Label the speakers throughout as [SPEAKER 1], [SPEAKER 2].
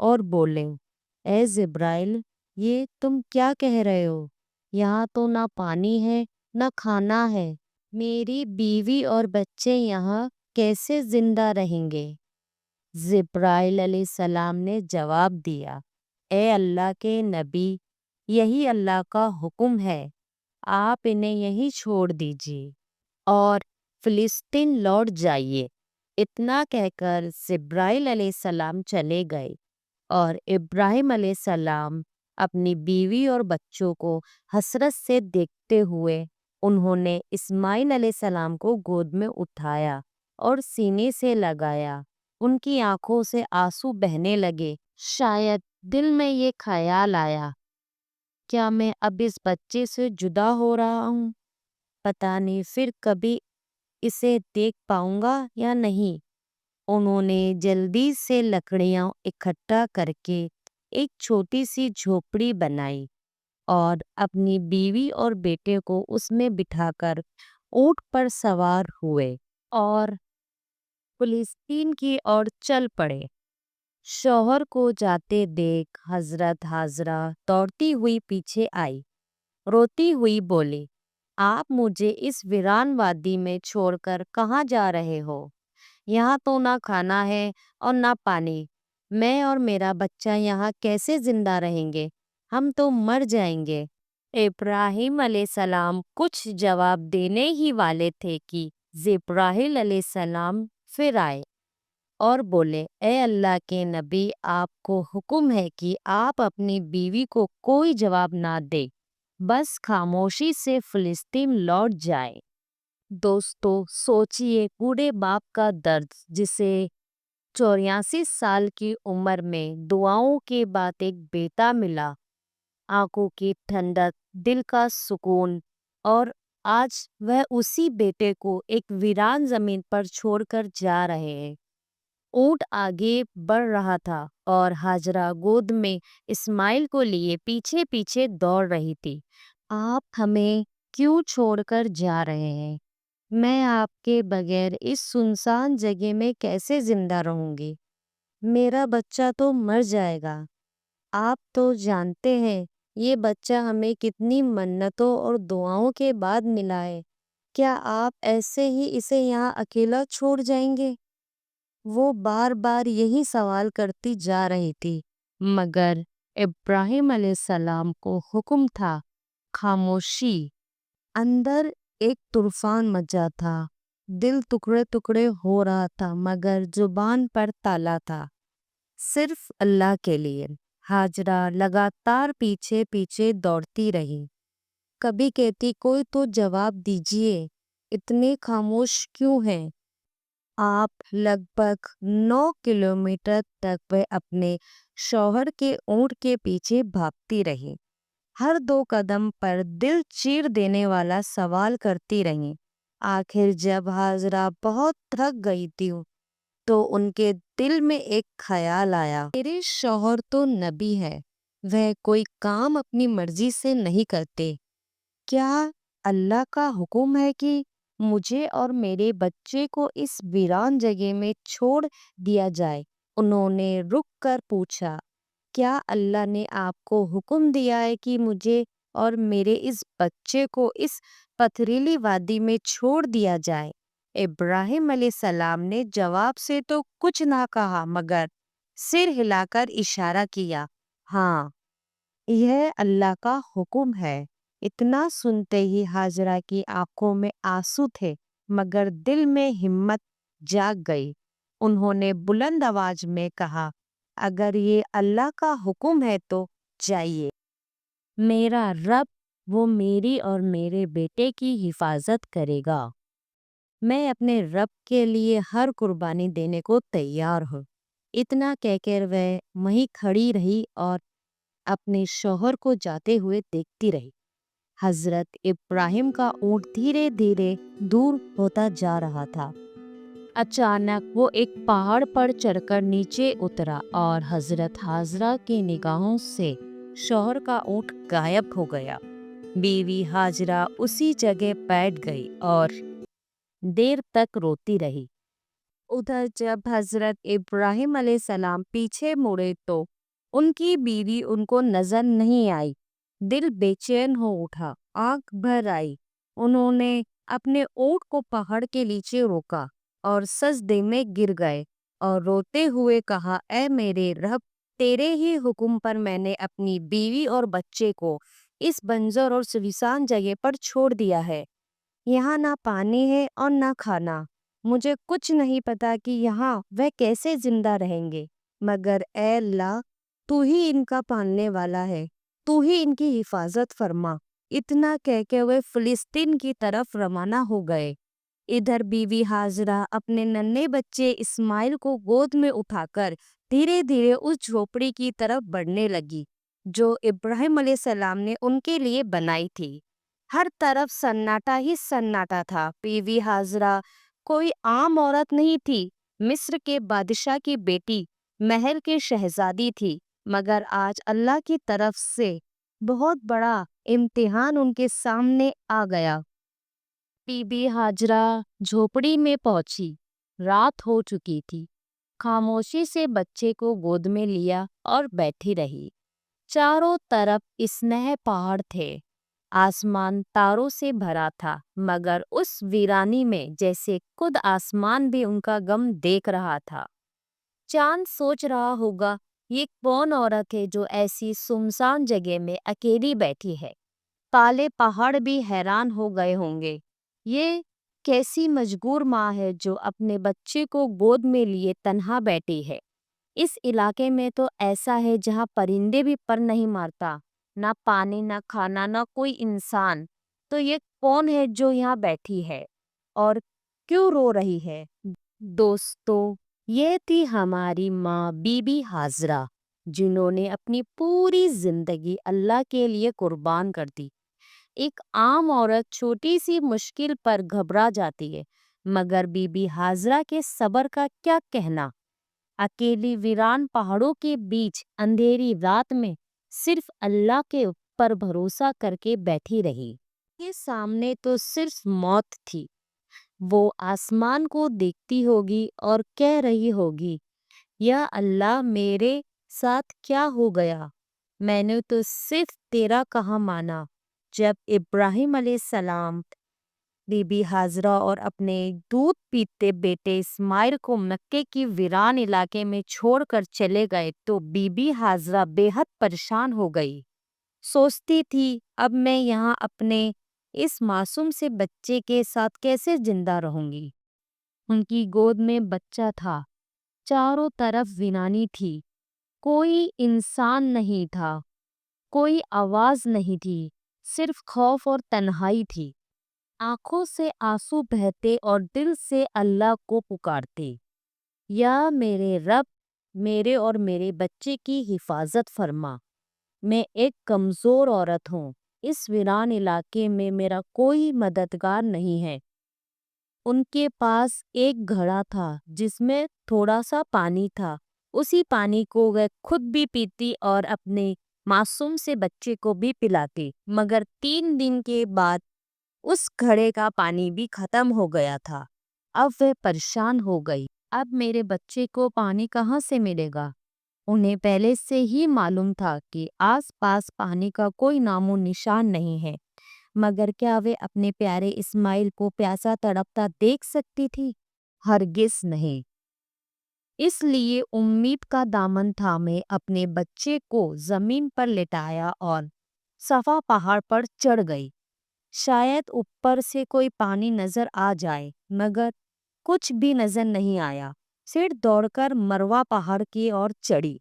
[SPEAKER 1] اور بولے، اے جبرائیل، یہ تم کیا کہہ رہے ہو؟ یہاں تو نہ پانی ہے نہ کھانا ہے، میری بیوی اور بچے یہاں کیسے زندہ رہیں گے؟ جبرائیل علیہ السلام نے جواب دیا، اے اللہ کے نبی، یہی اللہ کا حکم ہے، آپ انہیں یہیں چھوڑ دیجیے اور فلسطین لوٹ جائیے۔ اتنا کہہ کر جبرائیل علیہ السلام چلے گئے اور ابراہیم علیہ السلام اپنی بیوی اور بچوں کو حسرت سے دیکھتے ہوئے انہوں نے اسماعیل علیہ السلام کو گود میں اٹھایا اور سینے سے لگایا۔ ان کی آنکھوں سے آنسو بہنے لگے۔ شاید دل میں یہ خیال آیا، کیا میں اب اس بچے سے جدا ہو رہا ہوں؟ پتہ نہیں پھر کبھی اسے دیکھ پاؤں گا یا نہیں۔ انہوں نے جلدی سے لکڑیاں اکٹھا کر کے ایک چھوٹی سی جھوپڑی بنائی اور اپنی بیوی اور بیٹے کو اس میں بٹھا کر اونٹ پر سوار ہوئے اور فلسطین کی اور چل پڑے۔ شوہر کو جاتے دیکھ حضرت ہاجرہ دوڑتی ہوئی پیچھے آئی، روتی ہوئی بولی، آپ مجھے اس ویران وادی میں چھوڑ کر کہاں جا رہے ہو؟ یہاں تو نہ کھانا ہے اور نہ پانی، میں اور میرا بچہ یہاں کیسے زندہ رہیں گے؟ ہم تو مر جائیں گے۔ ابراہیم علیہ السلام کچھ جواب دینے ہی والے تھے کہ جبرائیل علیہ السلام پھر آئے اور بولے، اے اللہ کے نبی، آپ کو حکم ہے کہ آپ اپنی بیوی کو کوئی جواب نہ دے، بس خاموشی سے فلسطین لوٹ جائے۔ دوستو، سوچئے بوڑھے باپ کا درد، جسے 84 سال کی عمر میں دعاؤں کے بعد ایک بیٹا ملا، آنکھوں کی ٹھنڈک، دل کا سکون، اور آج وہ اسی بیٹے کو ایک ویران زمین پر چھوڑ کر جا رہے ہیں۔ اونٹ آگے بڑھ رہا تھا اور ہاجرہ گود میں اسماعیل کو لیے پیچھے پیچھے دوڑ رہی تھی۔ آپ ہمیں کیوں چھوڑ کر جا رہے ہیں؟ میں آپ کے بغیر اس سنسان جگہ میں کیسے زندہ رہوں گی؟ میرا بچہ تو مر جائے گا۔ آپ تو جانتے ہیں یہ بچہ ہمیں کتنی منتوں اور دعاؤں کے بعد ملا ہے، کیا آپ ایسے ہی اسے یہاں اکیلا چھوڑ جائیں گے؟ وہ بار بار یہی سوال کرتی جا رہی تھی، مگر ابراہیم علیہ السلام کو حکم تھا، خاموشی۔ اندر ایک طوفان مچا تھا، دل ٹکڑے ٹکڑے ہو رہا تھا، مگر زبان پر تالا تھا، صرف اللہ کے لیے۔ ہاجرہ لگاتار پیچھے پیچھے دوڑتی رہی، کبھی کہتی، کوئی تو جواب دیجئے، اتنے خاموش کیوں ہیں؟ آپ لگ بھگ 9 کلومیٹر تک وہ اپنے شوہر کے اونٹ کے پیچھے بھاگتی رہی، ہر 2 قدم پر دل چیر دینے والا سوال کرتی رہی۔ آخر جب ہاجرہ بہت تھک گئی تھی تو ان کے دل میں ایک خیال آیا، میرے شوہر تو نبی ہے، وہ کوئی کام اپنی مرضی سے نہیں کرتے، کیا اللہ کا حکم ہے کہ مجھے اور میرے بچے کو اس ویران جگہ میں چھوڑ دیا جائے؟ انہوں نے رک کر پوچھا، کیا اللہ نے آپ کو حکم دیا ہے کہ مجھے اور میرے اس بچے کو اس پتھریلی وادی میں چھوڑ دیا جائے؟ ابراہیم علیہ السلام نے جواب سے تو کچھ نہ کہا، مگر سر ہلا کر اشارہ کیا، ہاں، یہ اللہ کا حکم ہے۔ اتنا سنتے ہی ہاجرہ کی آنکھوں میں آنسو تھے، مگر دل میں ہمت جاگ گئی۔ انہوں نے بلند آواز میں کہا، اگر یہ اللہ کا حکم ہے تو جائیے، میرا رب وہ میری اور میرے بیٹے کی حفاظت کرے گا، میں اپنے رب کے لیے ہر قربانی دینے کو تیار ہوں۔ اتنا کہہ کر وہ وہیں کھڑی رہی اور اپنے شوہر کو جاتے ہوئے دیکھتی رہی۔ حضرت ابراہیم کا اونٹ دھیرے دھیرے دور ہوتا جا رہا تھا۔ اچانک وہ ایک پہاڑ پر چڑھ کر نیچے اترا اور حضرت ہاجرہ کی نگاہوں سے شوہر کا اونٹ غائب ہو گیا۔ بیوی ہاجرہ اسی جگہ بیٹھ گئی اور دیر تک روتی رہی۔ ادھر جب حضرت ابراہیم علیہ السلام پیچھے مڑے تو ان کی بیوی ان کو نظر نہیں آئی۔ دل بے چین ہو اٹھا، آنکھ بھر آئی۔ انہوں نے اپنے اونٹ کو پہاڑ کے نیچے روکا اور سجدے میں گر گئے اور روتے ہوئے کہا، اے میرے رب، تیرے ہی حکم پر میں نے اپنی بیوی اور بچے کو اس بنجر اور سنسان جگہ پر چھوڑ دیا ہے۔ یہاں نہ پانی ہے اور نہ کھانا۔ مجھے کچھ نہیں پتا کہ یہاں وہ کیسے زندہ رہیں گے، مگر اے اللہ، تو ہی ان کا پالنے والا ہے، تو ہی ان کی حفاظت فرما۔ اتنا کہہ کے وہ فلسطین کی طرف روانہ ہو گئے۔ ادھر بیوی ہاجرہ اپنے ننھے بچے اسماعیل کو گود میں اٹھا کر دھیرے دھیرے اس جھوپڑی کی طرف بڑھنے لگی جو ابراہیم علیہ السلام نے ان کے لیے بنائی تھی۔ ہر طرف سناٹا ہی سناٹا تھا۔ بیوی ہاجرہ کوئی عام عورت نہیں تھی، مصر کے بادشاہ کی بیٹی، محل کی شہزادی تھی، مگر آج اللہ کی طرف سے بہت بڑا امتحان ان کے سامنے آ گیا۔ بی بی ہاجرہ جھوپڑی میں پہنچی، رات ہو چکی تھی۔ خاموشی سے بچے کو گود میں لیا اور بیٹھی رہی۔ چاروں طرف اسنہ پہاڑ تھے، آسمان تاروں سے بھرا تھا، مگر اس ویرانی میں جیسے خود آسمان بھی ان کا غم دیکھ رہا تھا۔ چاند سوچ رہا ہوگا، یہ کون عورت ہے جو ایسی سنسان جگہ میں اکیلی بیٹھی ہے۔ کالے پہاڑ بھی حیران ہو گئے ہوں گے، یہ کیسی مجبور ماں ہے جو اپنے بچے کو گود میں لیے تنہا بیٹھی ہے۔ اس علاقے میں تو ایسا ہے جہاں پرندے بھی پر نہیں مارتا، نہ پانی، نہ کھانا، نہ کوئی انسان۔ تو یہ کون ہے جو یہاں بیٹھی ہے اور کیوں رو رہی ہے؟ دوستو، یہ تھی ہماری ماں بی بی ہاجرہ، جنہوں نے اپنی پوری زندگی اللہ کے لیے قربان کر دی۔ ایک عام عورت چھوٹی سی مشکل پر گھبرا جاتی ہے، مگر بی بی ہاجرہ کے صبر کا کیا کہنا۔ اکیلی ویران پہاڑوں کے بیچ اندھیری رات میں صرف اللہ کے اوپر بھروسہ کر کے بیٹھی رہی۔ کے سامنے تو صرف موت تھی۔ وہ آسمان کو دیکھتی ہوگی اور کہہ رہی ہوگی، یا اللہ، میرے ساتھ کیا ہو گیا؟ میں نے تو صرف تیرا کہا مانا۔ جب ابراہیم علیہ السلام بی بی ہاجرہ اور اپنے دودھ پیتے بیٹے اسماعیل کو مکے کی ویران علاقے میں چھوڑ کر چلے گئے تو بی بی ہاجرہ بے حد پریشان ہو گئی۔ سوچتی تھی، اب میں یہاں اپنے اس معصوم سے بچے کے ساتھ کیسے زندہ رہوں گی؟ ان کی گود میں بچہ تھا، چاروں طرف ویرانی تھی، کوئی انسان نہیں تھا، کوئی آواز نہیں تھی، صرف خوف اور تنہائی تھی۔ آنکھوں سے آنسو بہتے اور دل سے اللہ کو پکارتے، یا میرے رب، میرے اور میرے بچے کی حفاظت فرما۔ میں ایک کمزور عورت ہوں، اس ویران علاقے میں میرا کوئی مددگار نہیں ہے۔ ان کے پاس ایک گھڑا تھا جس میں تھوڑا سا پانی تھا، اسی پانی کو وہ خود بھی پیتی اور اپنے معصوم سے بچے کو بھی پلاتی، مگر 3 دن کے بعد اس گھڑے کا پانی بھی ختم ہو گیا تھا۔ اب وہ پریشان ہو گئی، اب میرے بچے کو پانی کہاں سے ملے گا؟ انہیں پہلے سے ہی معلوم تھا کہ آس پاس پانی کا کوئی نام و نشان نہیں ہے، مگر کیا وہ اپنے پیارے اسماعیل کو پیاسا تڑپتا دیکھ سکتی تھی؟ ہرگز نہیں۔ اس لیے امید کا دامن تھامے اپنے بچے کو زمین پر لٹایا اور صفا پہاڑ پر چڑھ گئی۔ شاید اوپر سے کوئی پانی نظر آ جائے، مگر کچھ بھی نظر نہیں آیا۔ پھر دوڑ کر مروہ پہاڑ کی اور چڑھی،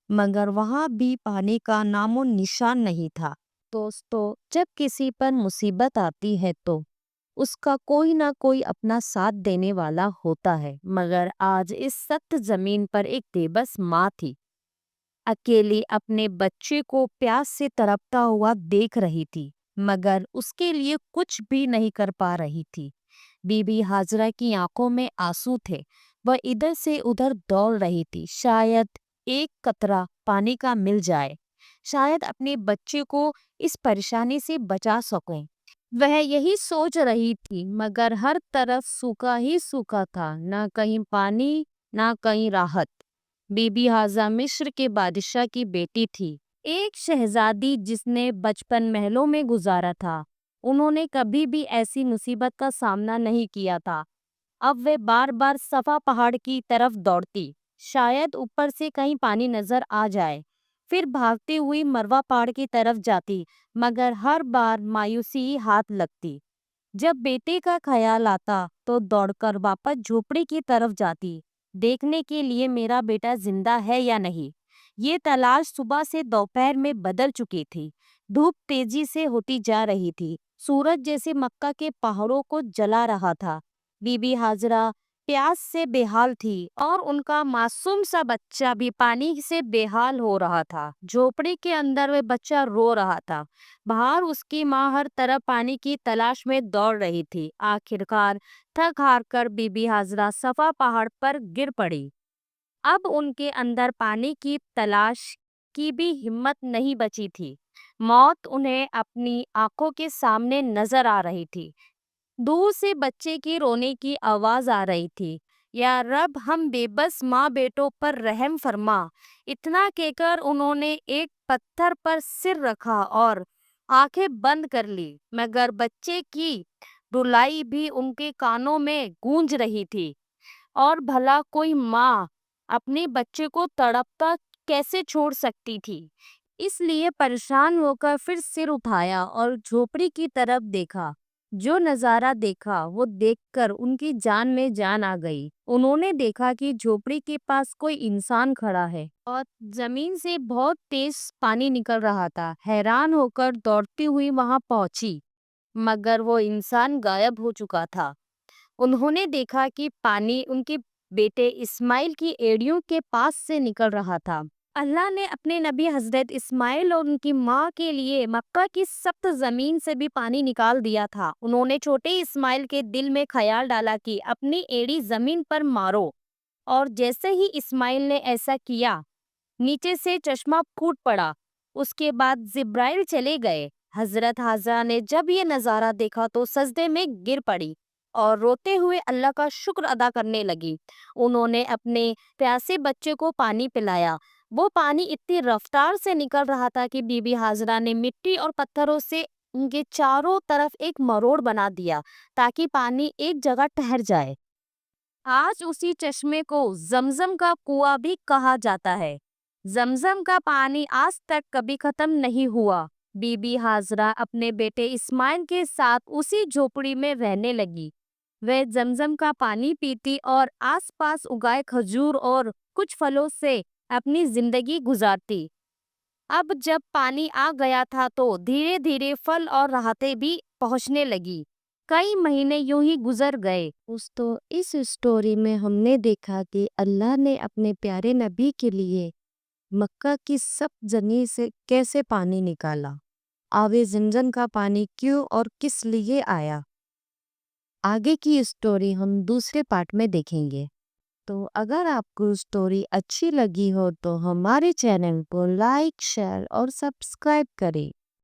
[SPEAKER 1] مگر وہاں بھی پانی کا نام و نشان نہیں تھا۔ دوستو، جب کسی پر مصیبت آتی ہے تو اس کا کوئی نہ کوئی اپنا ساتھ دینے والا ہوتا ہے، مگر آج اس سخت زمین پر ایک بے بس ماں تھی، اکیلی اپنے بچے کو پیاس سے تڑپتا ہوا دیکھ رہی تھی، مگر اس کے لیے کچھ بھی نہیں کر پا رہی تھی۔ بی بی ہاجرہ کی آنکھوں میں آنسو تھے، وہ ادھر سے ادھر دوڑ رہی تھی، شاید ایک قطرہ پانی کا مل جائے، شاید اپنے بچے کو اس پریشانی سے بچا سکوں۔ وہ یہی سوچ رہی تھی، مگر ہر طرف سوکھا ہی سوکھا تھا، نہ کہیں پانی، نہ کہیں راحت۔ بی بی حاضرہ مصر کے بادشاہ کی بیٹی تھی، ایک شہزادی جس نے بچپن محلوں میں گزارا تھا۔ انہوں نے کبھی بھی ایسی مصیبت کا سامنا نہیں کیا تھا۔ اب وہ بار بار صفا پہاڑ کی طرف دوڑتی، شاید اوپر سے کہیں پانی نظر آ جائے، پھر بھاگتی ہوئی مروہ پہاڑ کی طرف جاتی، مگر ہر بار مایوسی ہی ہاتھ لگتی۔ جب بیٹے کا خیال آتا تو دوڑ کر واپس جھوپڑی کی طرف جاتی، دیکھنے کے لیے میرا بیٹا زندہ ہے یا نہیں۔ یہ تلاش صبح سے دوپہر میں بدل چکی تھی۔ دھوپ تیزی سے ہوتی جا رہی تھی، سورج جیسے مکہ کے پہاڑوں کو جلا رہا تھا۔ بی بی حاضرہ پیاس سے بے حال تھی اور ان کا معصوم سا بچہ بھی پانی سے بے حال ہو رہا تھا۔ جھوپڑی کے اندر وہ بچہ رو رہا تھا، باہر اس کی ماں ہر طرف پانی کی تلاش میں دوڑ رہی تھی۔ آخرکار تھک ہار کر بی بی حاضرہ صفا پہاڑ پر گر پڑی۔ اب ان کے اندر پانی کی تلاش کی بھی ہمت نہیں بچی تھی۔ موت انہیں اپنی آنکھوں کے سامنے نظر آ رہی تھی۔ دور سے بچے کی رونے کی آواز آ رہی تھی، یا رب ہم بے بس ماں بیٹوں پر رحم فرما۔ اتنا کہہ کر انہوں نے ایک پتھر پر سر رکھا اور آنکھیں بند کر لی، مگر بچے کی رلائی بھی ان کے کانوں میں گونج رہی تھی۔ اور بھلا کوئی ماں اپنے بچے کو تڑپتا کیسے چھوڑ سکتی تھی؟ اس لیے پریشان ہو کر پھر سر اٹھایا اور جھوپڑی کی طرف دیکھا۔ جو نظارہ دیکھا وہ دیکھ کر ان کی جان میں جان آ گئی۔ انہوں نے دیکھا کہ جھوپڑی کے پاس کوئی انسان کھڑا ہے اور زمین سے بہت تیز پانی نکل رہا تھا۔ حیران ہو کر دوڑتی ہوئی وہاں پہنچی، مگر وہ انسان غائب ہو چکا تھا۔ انہوں نے دیکھا کہ پانی ان کے بیٹے اسماعیل کی ایڑیوں کے پاس سے نکل رہا تھا۔ اللہ نے اپنے نبی حضرت اسماعیل اور ان کی ماں کے لیے مکہ کی سخت زمین سے بھی پانی نکال دیا تھا۔ انہوں نے چھوٹے اسماعیل کے دل میں خیال ڈالا کہ اپنی ایڑی زمین پر مارو، اور جیسے ہی اسماعیل نے ایسا کیا، نیچے سے چشمہ پھوٹ پڑا۔ اس کے بعد جبرائیل چلے گئے۔ حضرت حاضرہ نے جب یہ نظارہ دیکھا تو سجدے میں گر پڑی اور روتے ہوئے اللہ کا شکر ادا کرنے لگی۔ انہوں نے اپنے پیاسے بچے کو پانی پلایا۔ وہ پانی اتنی رفتار سے نکل رہا تھا کہ بی بی حاضرہ نے مٹی اور پتھروں سے ان کے چاروں طرف ایک مروڑ بنا دیا تاکہ پانی ایک جگہ ٹھہر جائے۔ آج اسی چشمے کو زمزم کا کنواں بھی کہا جاتا ہے۔ زمزم کا پانی آج تک کبھی ختم نہیں ہوا۔ بی بی حاضرہ اپنے بیٹے اسماعیل کے ساتھ اسی جھوپڑی میں رہنے لگی۔ وہ زمزم کا پانی پیتی اور آس پاس اگائے کھجور اور کچھ پھلوں سے اپنی زندگی گزارتی۔ اب جب پانی آ گیا تھا تو دھیرے دھیرے پھل اور راحتیں بھی پہنچنے لگی۔ کئی مہینے یوں ہی گزر گئے۔ اس اسٹوری میں ہم نے دیکھا کہ اللہ نے اپنے پیارے نبی کے لیے مکہ کی سخت زمین سے کیسے پانی نکالا، آب زمزم کا پانی کیوں اور کس لیے آیا۔ آگے کی اسٹوری ہم دوسرے پارٹ میں دیکھیں گے۔ تو اگر آپ کو اسٹوری اچھی لگی ہو تو ہمارے چینل کو لائک، شیئر اور سبسکرائب کریں۔